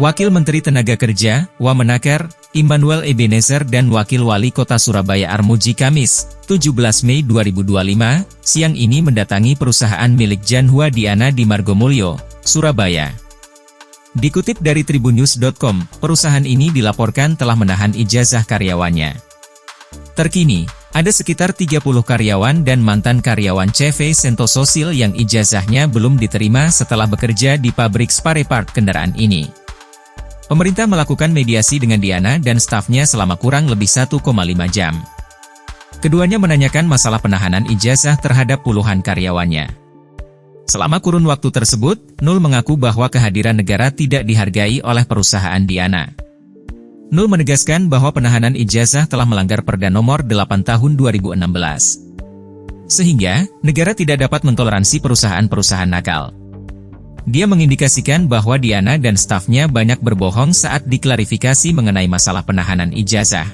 Wakil Menteri Tenaga Kerja, Wamenaker, Immanuel Ebenezer dan Wakil Wali Kota Surabaya Armuji Kamis, 17 Mei 2025, siang ini mendatangi perusahaan milik Janhua Diana di Margomulyo, Surabaya. Dikutip dari tribunnews.com, perusahaan ini dilaporkan telah menahan ijazah karyawannya. Terkini, ada sekitar 30 karyawan dan mantan karyawan CV Sentososil yang ijazahnya belum diterima setelah bekerja di pabrik spare part kendaraan ini. Pemerintah melakukan mediasi dengan Diana dan stafnya selama kurang lebih 1,5 jam. Keduanya menanyakan masalah penahanan ijazah terhadap puluhan karyawannya. Selama kurun waktu tersebut, Nul mengaku bahwa kehadiran negara tidak dihargai oleh perusahaan Diana. Nul menegaskan bahwa penahanan ijazah telah melanggar Perda Nomor 8 Tahun 2016. Sehingga, negara tidak dapat mentoleransi perusahaan-perusahaan nakal. Dia mengindikasikan bahwa Diana dan stafnya banyak berbohong saat diklarifikasi mengenai masalah penahanan ijazah.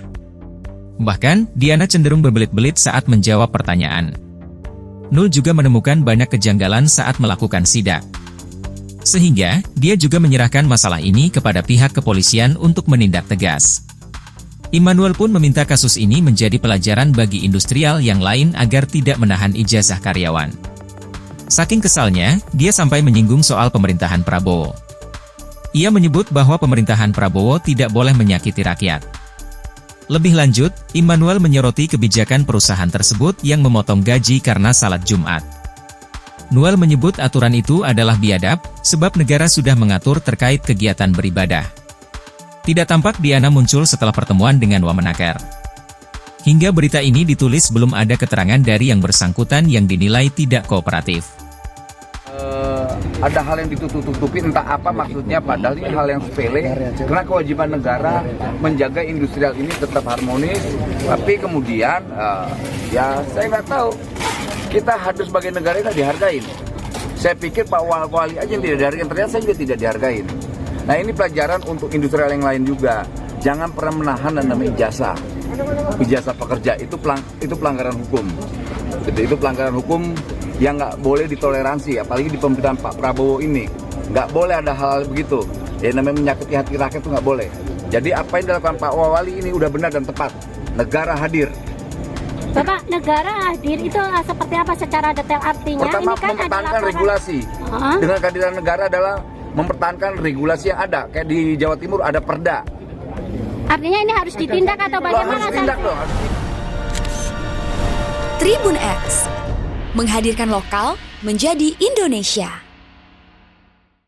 Bahkan, Diana cenderung berbelit-belit saat menjawab pertanyaan. Nul juga menemukan banyak kejanggalan saat melakukan sidak. Sehingga, dia juga menyerahkan masalah ini kepada pihak kepolisian untuk menindak tegas. Immanuel pun meminta kasus ini menjadi pelajaran bagi industrial yang lain agar tidak menahan ijazah karyawan. Saking kesalnya, dia sampai menyinggung soal pemerintahan Prabowo. Ia menyebut bahwa pemerintahan Prabowo tidak boleh menyakiti rakyat. Lebih lanjut, Immanuel menyoroti kebijakan perusahaan tersebut yang memotong gaji karena salat Jumat. Noel menyebut aturan itu adalah biadab, sebab negara sudah mengatur terkait kegiatan beribadah. Tidak tampak Diana muncul setelah pertemuan dengan Wamenaker. Hingga berita ini ditulis belum ada keterangan dari yang bersangkutan yang dinilai tidak kooperatif. Ada hal yang ditutup-tutupi, entah apa maksudnya, padahal ini hal yang sepele, karena kewajiban negara menjaga industrial ini tetap harmonis, tapi kemudian, ya saya nggak tahu, kita harus sebagai negara itu dihargain. Saya pikir Pak Wali aja yang tidak dihargain, ternyata saya juga tidak dihargain. Nah ini pelajaran untuk industrial yang lain juga, jangan pernah menahan dan namanya ijazah pekerja, itu pelanggaran hukum. Itu pelanggaran hukum yang nggak boleh ditoleransi, apalagi di pemerintahan Pak Prabowo ini. Nggak boleh ada hal begitu. Ya namanya menyakiti hati rakyat itu nggak boleh. Jadi apa yang dilakukan Pak Wali ini udah benar dan tepat. Negara hadir. Bapak, negara hadir itu seperti apa secara detail artinya? Pertama, ini kan mempertahankan regulasi. Dengan kehadiran negara adalah mempertahankan regulasi yang ada. Kayak di Jawa Timur ada perda. Artinya ini harus ditindak atau bagaimana? Harus ditindak loh. Tribun X menghadirkan lokal menjadi Indonesia.